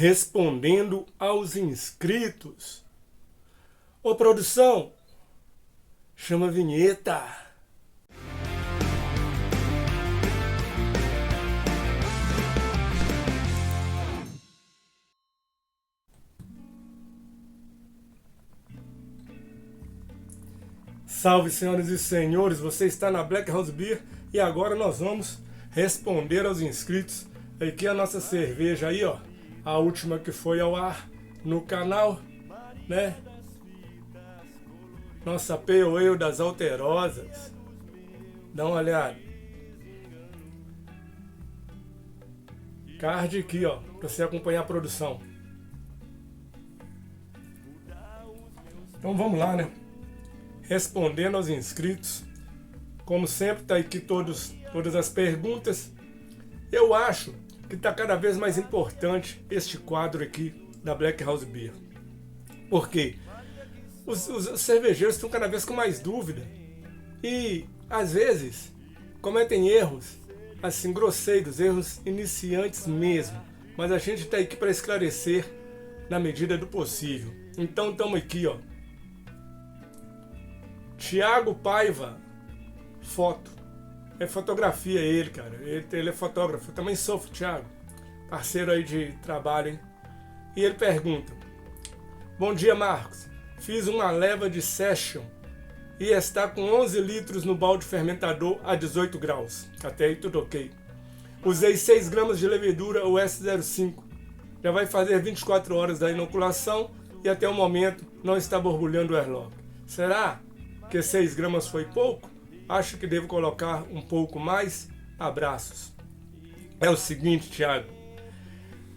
respondendo aos inscritos. Ô produção, chama a vinheta. Salve, senhoras e senhores, você está na Black House Beer e agora nós vamos responder aos inscritos. Aqui a nossa cerveja aí, ó, a última que foi ao ar no canal, né? Nossa Pale Ale das Alterosas. Dá uma olhada. Card aqui, ó, para você acompanhar a produção. Então vamos lá, né? Respondendo aos inscritos. Como sempre, tá aqui todas as perguntas. Eu acho que está cada vez mais importante este quadro aqui da Black House Beer. Por quê? Os cervejeiros estão cada vez com mais dúvida e, às vezes, cometem erros, assim, grosseiros, erros iniciantes mesmo. Mas a gente está aqui para esclarecer na medida do possível. Então, estamos aqui, ó. Thiago Paiva, foto. É fotografia ele, cara. Ele é fotógrafo. Eu também sou, Thiago. Parceiro aí de trabalho, hein? E ele pergunta: bom dia, Marcos. Fiz uma leva de Session e está com 11 litros no balde fermentador a 18 graus. Até aí tudo ok. Usei 6 gramas de levedura US05. Já vai fazer 24 horas da inoculação e até o momento não está borbulhando o airlock. Será que 6 gramas foi pouco? Acho que devo colocar um pouco mais. Abraços. É o seguinte, Thiago.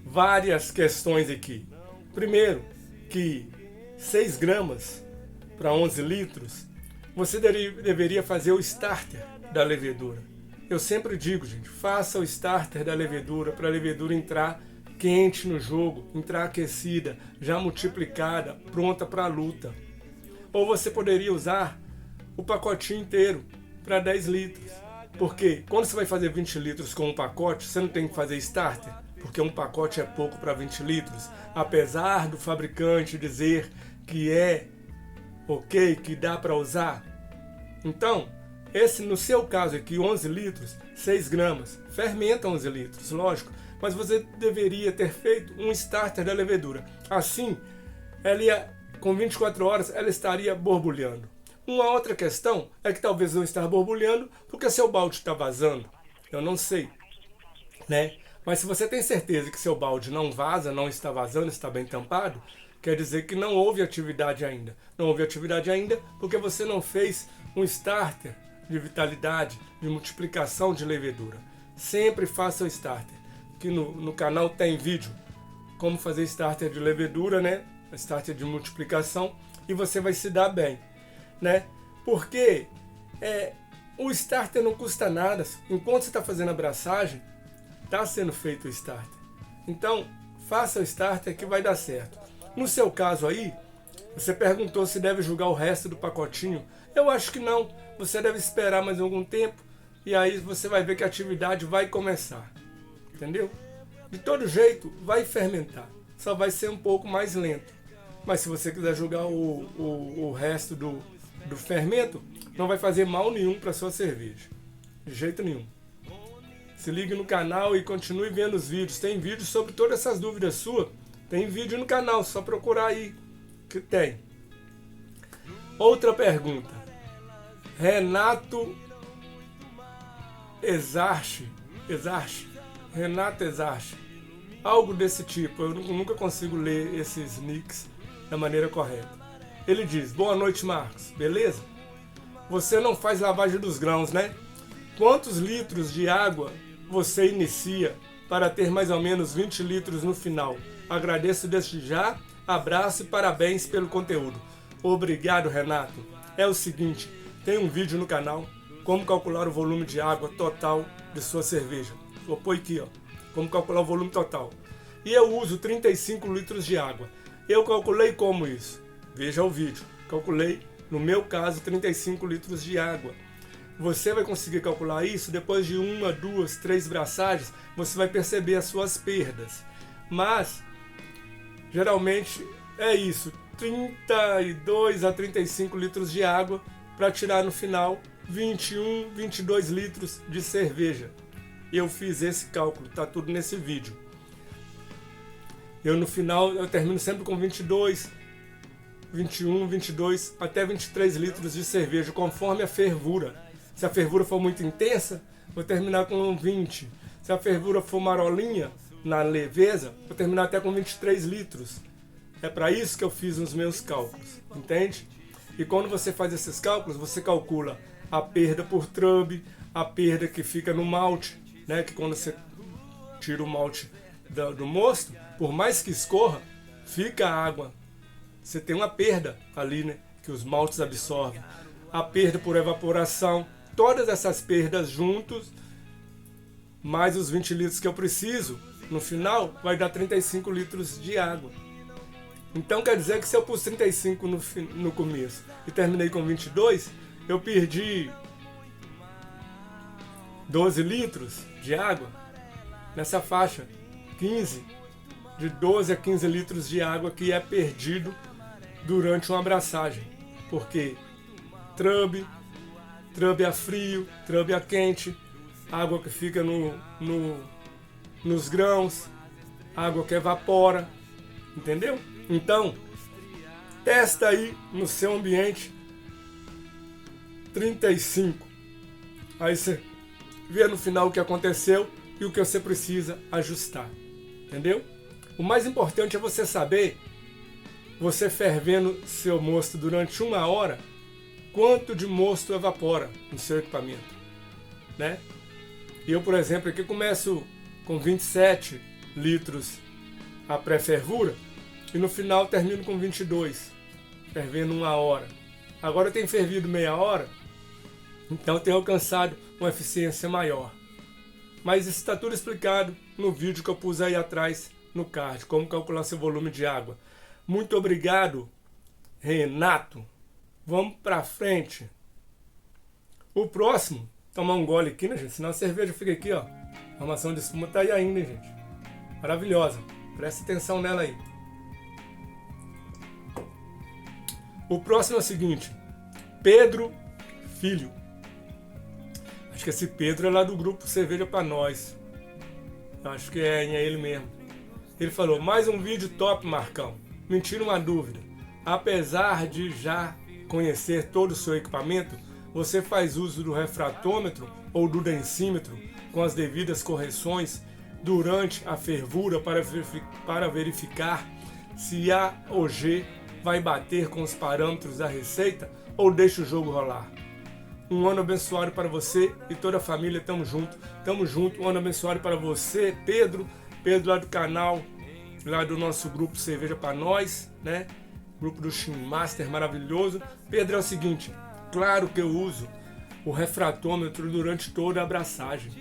Várias questões aqui. Primeiro, que 6 gramas para 11 litros, você deveria fazer o starter da levedura. Eu sempre digo, gente, faça o starter da levedura para a levedura entrar quente no jogo, entrar aquecida, já multiplicada, pronta para a luta. Ou você poderia usar o pacotinho inteiro para 10 litros. Porque quando você vai fazer 20 litros com um pacote, você não tem que fazer starter, porque um pacote é pouco para 20 litros. Apesar do fabricante dizer que é ok, que dá para usar. Então, esse no seu caso aqui, 11 litros, 6 gramas, fermenta 11 litros, lógico. Mas você deveria ter feito um starter da levedura. Assim, com 24 horas, ela estaria borbulhando. Uma outra questão é que talvez não esteja borbulhando porque seu balde está vazando. Eu não sei, né? Mas se você tem certeza que seu balde não vaza, não está vazando, está bem tampado, quer dizer que não houve atividade ainda. Não houve atividade ainda porque você não fez um starter de vitalidade, de multiplicação de levedura. Sempre faça o starter. Aqui no canal tem vídeo como fazer starter de levedura, né? Starter de multiplicação, e você vai se dar bem, né? Porque o starter não custa nada. Enquanto você está fazendo a abraçagem, está sendo feito o starter. Então, faça o starter que vai dar certo. No seu caso aí, você perguntou se deve jogar o resto do pacotinho. Eu acho que não. Você deve esperar mais algum tempo e aí você vai ver que a atividade vai começar. Entendeu? De todo jeito, vai fermentar. Só vai ser um pouco mais lento. Mas se você quiser jogar o resto do fermento, não vai fazer mal nenhum para sua cerveja. De jeito nenhum. Se ligue no canal e continue vendo os vídeos. Tem vídeo sobre todas essas dúvidas suas. Tem vídeo no canal, só procurar aí que tem. Outra pergunta. Renato Exarche. Renato Exarche. Algo desse tipo. Eu nunca consigo ler esses nicks da maneira correta. Ele diz: boa noite, Marcos. Beleza? Você não faz lavagem dos grãos, né? Quantos litros de água você inicia para ter mais ou menos 20 litros no final? Agradeço desde já. Abraço e parabéns pelo conteúdo. Obrigado, Renato. É o seguinte, tem um vídeo no canal como calcular o volume de água total de sua cerveja. Vou pôr aqui, ó, como calcular o volume total. E eu uso 35 litros de água. Eu calculei como isso? Veja o vídeo. Calculei, no meu caso, 35 litros de água. Você vai conseguir calcular isso depois de 1, 2, 3 braçagens. Você vai perceber as suas perdas. Mas geralmente é isso, 32 a 35 litros de água para tirar no final 21, 22 litros de cerveja. Eu fiz esse cálculo, tá tudo nesse vídeo. No final eu termino sempre com 22, 21, 22 até 23 litros de cerveja, conforme a fervura. Se a fervura for muito intensa, vou terminar com 20. Se a fervura for marolinha, na leveza, vou terminar até com 23 litros. É para isso que eu fiz os meus cálculos, entende? E quando você faz esses cálculos, você calcula a perda por trub, a perda que fica no malte, né? Que quando você tira o malte do mosto, por mais que escorra, fica água. Você tem uma perda ali, né? Que os maltes absorvem. A perda por evaporação, todas essas perdas juntos, mais os 20 litros que eu preciso, no final vai dar 35 litros de água. Então quer dizer que se eu pus 35 no começo e terminei com 22, eu perdi 12 litros de água nessa faixa, 15, de 12 a 15 litros de água que é perdido durante uma abraçagem. Porque trub a frio, trub a quente, água que fica nos grãos, água que evapora, entendeu? Então, testa aí no seu ambiente 35. Aí você vê no final o que aconteceu e o que você precisa ajustar, entendeu? O mais importante é você saber, você fervendo seu mosto durante 1 hora, quanto de mosto evapora no seu equipamento, né? Eu, por exemplo, aqui começo com 27 litros a pré-fervura e no final termino com 22, fervendo 1 hora. Agora eu tenho fervido meia hora, então eu tenho alcançado uma eficiência maior. Mas isso está tudo explicado no vídeo que eu pus aí atrás no card, como calcular seu volume de água. Muito obrigado, Renato. Vamos pra frente. O próximo, tomar um gole aqui, né, gente? Senão a cerveja fica aqui, ó. A formação de espuma tá aí ainda, hein, gente? Maravilhosa. Presta atenção nela aí. O próximo é o seguinte. Pedro Filho. Acho que esse Pedro é lá do grupo Cerveja Pra Nós. Acho que é ele mesmo. Ele falou, mais um vídeo top, Marcão. Me tira uma dúvida. Apesar de já conhecer todo o seu equipamento, você faz uso do refratômetro ou do densímetro com as devidas correções durante a fervura para verificar se A ou G vai bater com os parâmetros da receita ou deixa o jogo rolar? Um ano abençoado para você e toda a família, tamo junto. Tamo junto, um ano abençoado para você, Pedro lá do canal, lá do nosso grupo Cerveja Pra Nós, né? Grupo do Shin Master maravilhoso. Pedro, é o seguinte, claro que eu uso o refratômetro durante toda a abraçagem.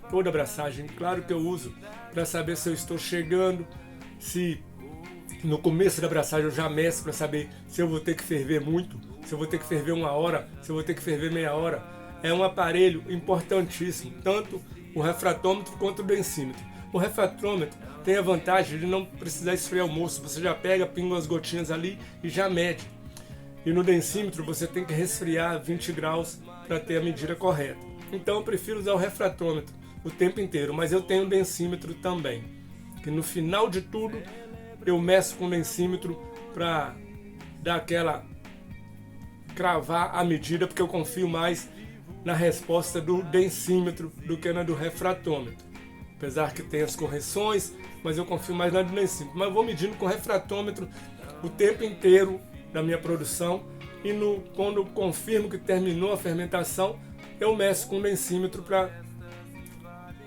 Toda a abraçagem, claro que eu uso, para saber se eu estou chegando, se no começo da abraçagem eu já meço para saber se eu vou ter que ferver muito, se eu vou ter que ferver 1 hora, se eu vou ter que ferver meia hora. É um aparelho importantíssimo, tanto o refratômetro quanto o densímetro. O refratômetro tem a vantagem de não precisar esfriar o mosto, você já pega, pinga umas gotinhas ali e já mede. E no densímetro você tem que resfriar 20 graus para ter a medida correta. Então eu prefiro usar o refratômetro o tempo inteiro, mas eu tenho o densímetro também. Que no final de tudo eu meço com o densímetro para dar aquela cravar a medida, porque eu confio mais na resposta do densímetro do que na do refratômetro. Apesar que tem as correções, mas eu confio mais na do densímetro. Mas eu vou medindo com o refratômetro o tempo inteiro da minha produção e quando eu confirmo que terminou a fermentação, eu meço com o densímetro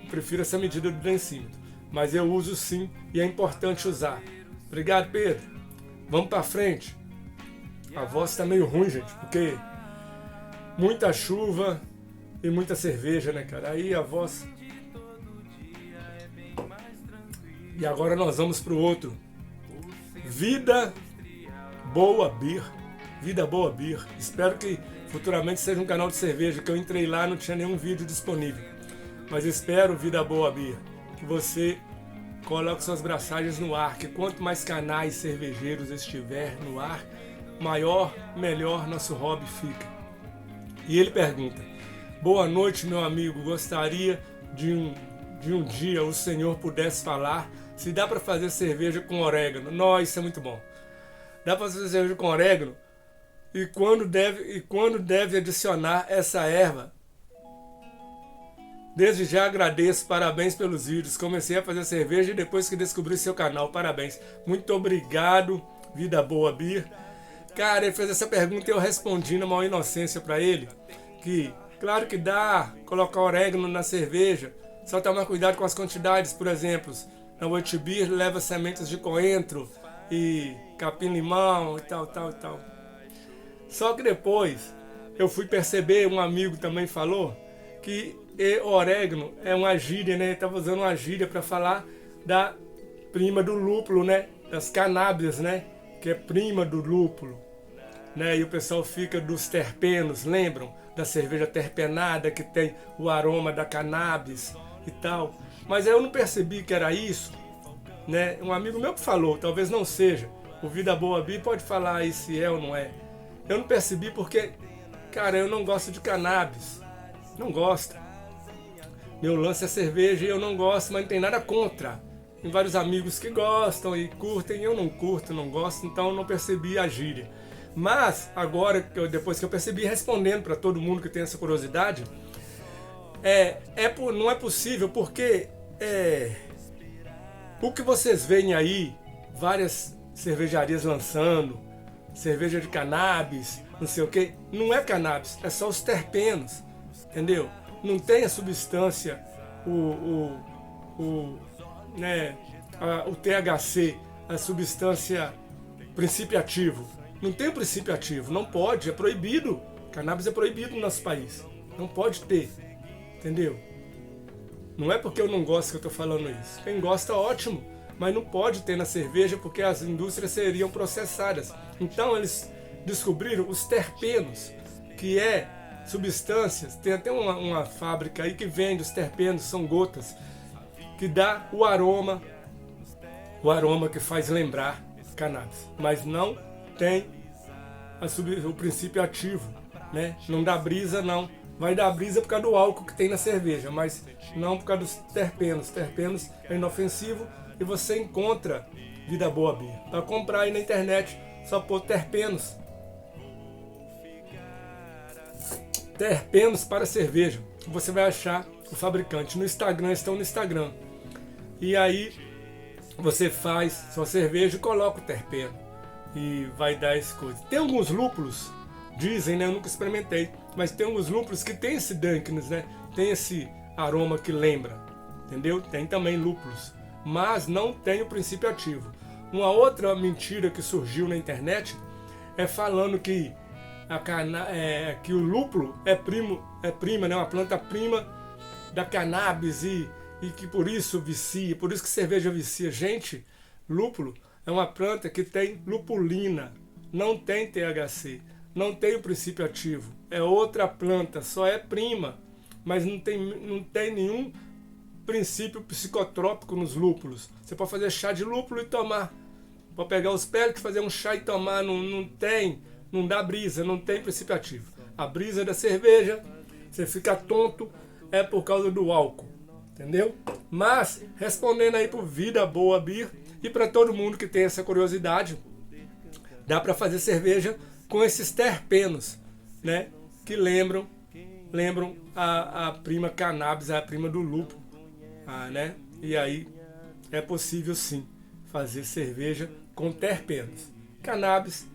prefiro essa medida do densímetro. Mas eu uso sim e é importante usar. Obrigado, Pedro. Vamos para frente. A voz está meio ruim, gente, porque muita chuva e muita cerveja, né, cara? Aí a voz... E agora nós vamos pro outro. Vida Boa Beer. Vida Boa Beer. Espero que futuramente seja um canal de cerveja, que eu entrei lá e não tinha nenhum vídeo disponível. Mas espero, Vida Boa Beer, que você coloque suas braçagens no ar, que quanto mais canais cervejeiros estiver no ar, maior, melhor nosso hobby fica. E ele pergunta: boa noite, meu amigo, gostaria de um dia o senhor pudesse falar se dá para fazer cerveja com orégano. Nossa, isso é muito bom. Dá para fazer cerveja com orégano e quando deve adicionar essa erva. Desde já agradeço, parabéns pelos vídeos. Comecei a fazer cerveja depois que descobri seu canal. Parabéns. Muito obrigado, Vida Boa Beer. Cara, ele fez essa pergunta e eu respondi na maior inocência para ele que, claro que dá, colocar orégano na cerveja, só tomar cuidado com as quantidades, por exemplo, na Wheat Beer leva sementes de coentro e capim-limão e tal. Só que depois eu fui perceber, um amigo também falou, que orégano é uma gíria, né? Ele estava usando uma gíria para falar da prima do lúpulo, né? Das canábias, né? Que é prima do lúpulo, né? E o pessoal fica dos terpenos, lembram? Da cerveja terpenada que tem o aroma da cannabis e tal. Mas eu não percebi que era isso, né? Um amigo meu que falou, talvez não seja. O Vida Boa Beer pode falar aí se é ou não é. Eu não percebi porque, cara, eu não gosto de cannabis. Não gosto. Meu lance é cerveja e eu não gosto, mas não tem nada contra. Tem vários amigos que gostam e curtem, eu não curto, não gosto, então eu não percebi a gíria. Mas agora, depois que eu percebi, respondendo para todo mundo que tem essa curiosidade, não é possível porque o que vocês veem aí, várias cervejarias lançando, cerveja de cannabis, não sei o que, não é cannabis, é só os terpenos, entendeu? Não tem a substância, o THC, a substância princípio ativo. Não tem o princípio ativo, não pode, é proibido. Cannabis é proibido no nosso país, não pode ter, entendeu? Não é porque eu não gosto que eu estou falando isso. Quem gosta, ótimo, mas não pode ter na cerveja porque as indústrias seriam processadas. Então eles descobriram os terpenos, que é substâncias, tem até uma fábrica aí que vende os terpenos, são gotas, que dá o aroma que faz lembrar cannabis, mas não tem o princípio ativo, né? Não dá brisa não, vai dar brisa por causa do álcool que tem na cerveja, mas não por causa dos terpenos. Terpenos é inofensivo e você encontra Vida Boa Beer. Para comprar aí na internet, só pôr terpenos. Terpenos para cerveja. Você vai achar o fabricante. No Instagram, estão no Instagram. E aí você faz sua cerveja e coloca o terpeno. E vai dar esse coisa. Tem alguns lúpulos, dizem, né? Eu nunca experimentei. Mas tem alguns lúpulos que tem esse dankness, né? Tem esse aroma que lembra. Entendeu? Tem também lúpulos. Mas não tem o princípio ativo. Uma outra mentira que surgiu na internet é falando que que o lúpulo é prima, né? Uma planta prima da cannabis e que por isso vicia, por isso que cerveja vicia. Gente, lúpulo é uma planta que tem lupulina, não tem THC, não tem o princípio ativo. É outra planta, só é prima, mas não tem nenhum princípio psicotrópico nos lúpulos. Você pode fazer chá de lúpulo e tomar. Pode pegar os pélicos, fazer um chá e tomar, não dá brisa, não tem princípio ativo. A brisa da cerveja, você fica tonto, é por causa do álcool, entendeu? Mas, respondendo aí pro Vida Boa Beer e para todo mundo que tem essa curiosidade, dá para fazer cerveja com esses terpenos, né? Que lembram a prima cannabis, a prima do lúpulo, né? E aí é possível sim fazer cerveja com terpenos. Cannabis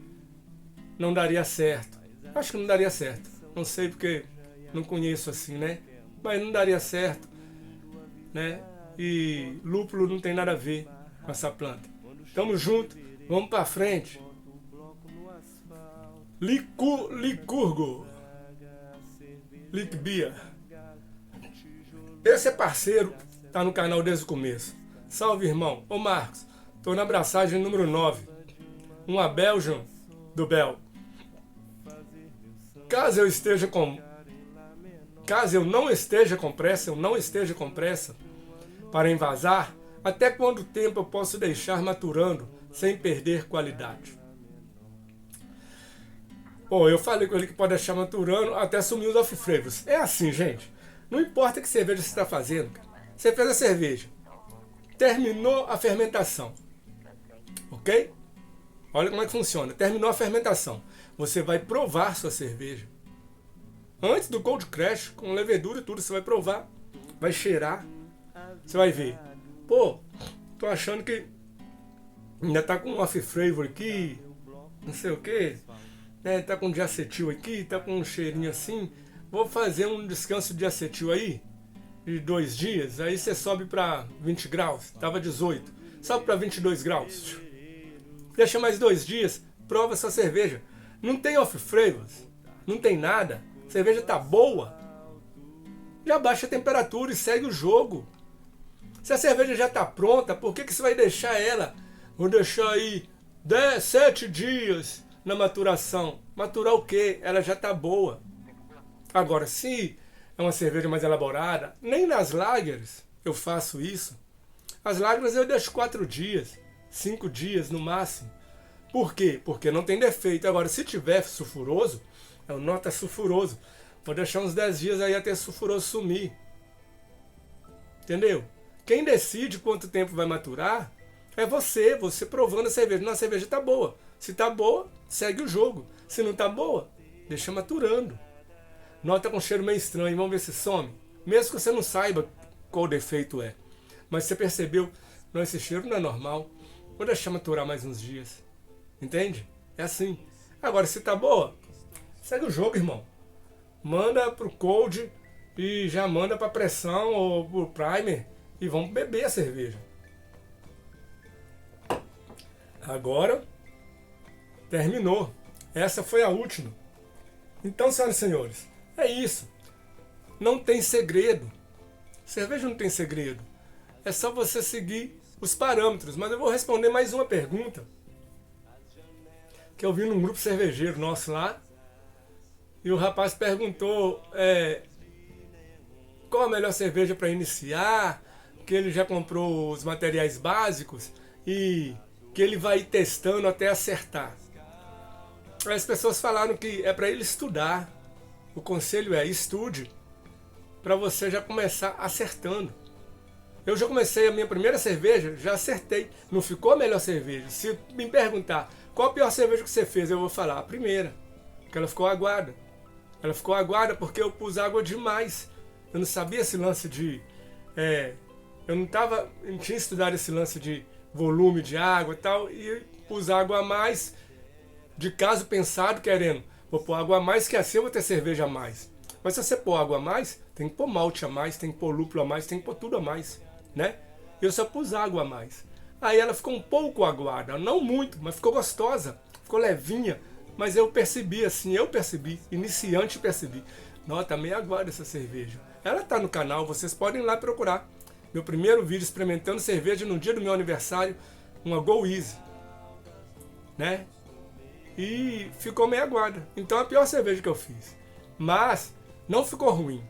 não daria certo. Acho que não daria certo. Não sei porque não conheço assim, né? Mas não daria certo, né? E lúpulo não tem nada a ver com essa planta. Tamo junto, vamos pra frente. Licurgo. Lickbeer. Esse é parceiro, tá no canal desde o começo. Salve, irmão. Ô Marcos, tô na abraçagem número 9. Uma Belgian do Bel. Caso eu não esteja com pressa para envasar, Até quanto tempo eu posso deixar maturando sem perder qualidade? Bom, eu falei com ele que pode deixar maturando até sumir os off flavors. É assim, gente. Não importa que cerveja você está fazendo, cara. Você fez a cerveja. Terminou a fermentação. Ok? Olha como é que funciona. Terminou a fermentação. Você vai provar sua cerveja. Antes do cold crash, com levedura e tudo, você vai provar. Vai cheirar. Você vai ver. Pô, tô achando que ainda tá com off flavor aqui. Não sei o que. Né? Tá com diacetil aqui. Tá com um cheirinho assim. Vou fazer um descanso de acetil aí. De 2 dias. Aí você sobe pra 20 graus. Tava 18. Sobe pra 22 graus. Deixa mais 2 dias. Prova sua cerveja. Não tem off flavors. Não tem nada. A cerveja tá boa. Já baixa a temperatura e segue o jogo. Se a cerveja já tá pronta, por que você vai deixar ela? Vou deixar aí 7 dias na maturação. Maturar o quê? Ela já tá boa. Agora, se é uma cerveja mais elaborada, nem nas lagers eu faço isso. As lagers eu deixo 4 dias, 5 dias no máximo. Por quê? Porque não tem defeito. Agora, se tiver sulfuroso, é o nota sulfuroso. Vou deixar uns 10 dias aí até sulfuroso sumir. Entendeu? Quem decide quanto tempo vai maturar é você provando a cerveja. Não, a cerveja tá boa. Se tá boa, segue o jogo. Se não tá boa, deixa maturando. Nota com cheiro meio estranho, vamos ver se some. Mesmo que você não saiba qual o defeito é. Mas você percebeu, não, esse cheiro não é normal. Vou deixar maturar mais uns dias. Entende? É assim. Agora, se tá boa, segue o jogo, irmão. Manda pro cold e já manda pra pressão ou pro primer e vamos beber a cerveja. Agora, terminou. Essa foi a última. Então, senhoras e senhores, é isso. Não tem segredo. Cerveja não tem segredo. É só você seguir os parâmetros. Mas eu vou responder mais uma pergunta que eu vi num grupo cervejeiro nosso lá. E o rapaz perguntou qual a melhor cerveja para iniciar, que ele já comprou os materiais básicos e que ele vai testando até acertar. As pessoas falaram que é para ele estudar. O conselho é estude para você já começar acertando. Eu já comecei a minha primeira cerveja, já acertei. Não ficou a melhor cerveja. Se me perguntar qual a pior cerveja que você fez, eu vou falar a primeira, porque ela ficou aguada. Ela ficou aguada porque eu pus água demais. Eu não sabia esse lance de... eu não tinha estudado esse lance de volume de água e tal, e pus água a mais, de caso pensado, querendo, vou pôr água a mais, que assim eu vou ter cerveja a mais. Mas se você pôr água a mais, tem que pôr malte a mais, tem que pôr lúpulo a mais, tem que pôr tudo a mais, né? Eu só pus água a mais. Aí ela ficou um pouco aguada, não muito, mas ficou gostosa, ficou levinha. Mas eu percebi assim, iniciante percebi. Não, tá meio aguada essa cerveja. Ela tá no canal, vocês podem ir lá procurar. Meu primeiro vídeo experimentando cerveja no dia do meu aniversário, uma Go Easy, né? E ficou meio aguada. Então é a pior cerveja que eu fiz. Mas não ficou ruim.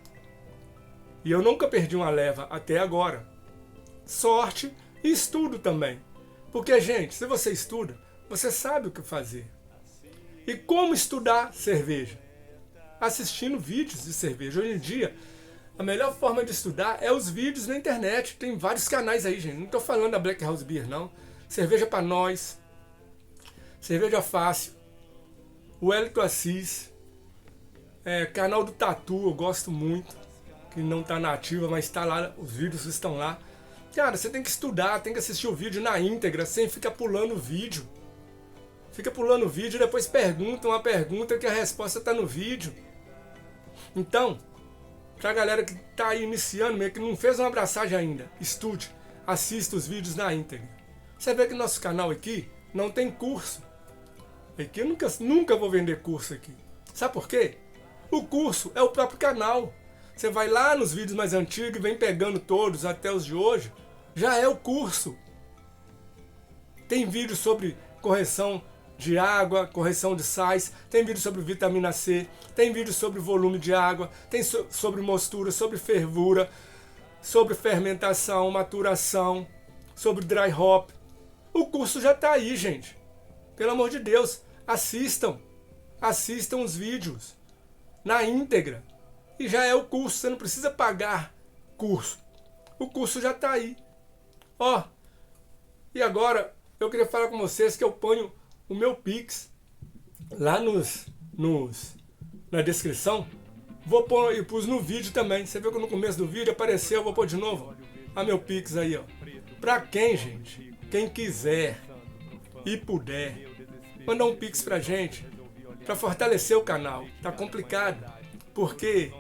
E eu nunca perdi uma leva até agora. Sorte e estudo também. Porque, gente, se você estuda, você sabe o que fazer. E como estudar cerveja? Assistindo vídeos de cerveja. Hoje em dia, a melhor forma de estudar é os vídeos na internet. Tem vários canais aí, gente. Não estou falando da Black House Beer, não. Cerveja para nós. Cerveja Fácil. O Hélito Assis. Canal do Tatu, eu gosto muito. Que não está na ativa, mas está lá. Os vídeos estão lá. Cara, você tem que estudar, tem que assistir o vídeo na íntegra, sem ficar pulando o vídeo. Fica pulando o vídeo e depois pergunta uma pergunta que a resposta está no vídeo. Então, pra galera que tá aí iniciando, meio que não fez uma abraçagem ainda, estude, assista os vídeos na íntegra. Você vê que nosso canal aqui não tem curso. Aqui eu nunca vou vender curso aqui. Sabe por quê? O curso é o próprio canal. Você vai lá nos vídeos mais antigos e vem pegando todos até os de hoje. Já é o curso. Tem vídeo sobre correção de água, correção de sais, tem vídeo sobre vitamina C, tem vídeo sobre volume de água, tem sobre mostura, sobre fervura, sobre fermentação, maturação, sobre dry hop. O curso já está aí, gente. Pelo amor de Deus, assistam os vídeos na íntegra. E já é o curso, você não precisa pagar curso. O curso já está aí. Ó, e agora eu queria falar com vocês que eu ponho o meu Pix lá na descrição. Vou pôr e pus no vídeo também. Você viu que no começo do vídeo apareceu, eu vou pôr de novo. A meu Pix aí, ó. Pra quem, gente? Quem quiser e puder, mandar um Pix pra gente, pra fortalecer o canal. Tá complicado, porque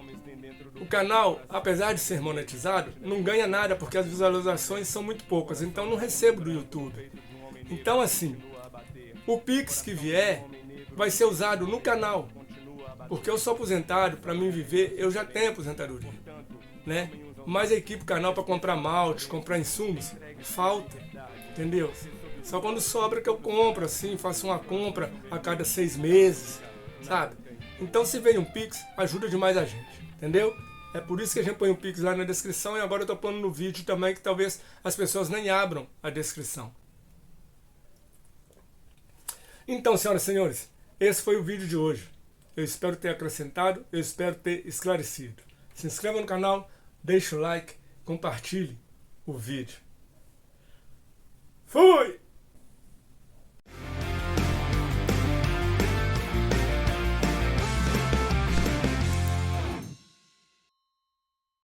o canal, apesar de ser monetizado, não ganha nada, porque as visualizações são muito poucas, então não recebo do YouTube. Então assim, o Pix que vier vai ser usado no canal, porque eu sou aposentado, para mim viver, eu já tenho aposentadoria, né? Mas a equipe canal para comprar malte, comprar insumos, falta, entendeu? Só quando sobra que eu compro, assim, faço uma compra a cada 6 meses, sabe? Então se vem um Pix, ajuda demais a gente, entendeu? É por isso que a gente põe o Pix lá na descrição e agora eu tô pondo no vídeo também, que talvez as pessoas nem abram a descrição. Então, senhoras e senhores, esse foi o vídeo de hoje. Eu espero ter acrescentado, eu espero ter esclarecido. Se inscreva no canal, deixe o like, compartilhe o vídeo.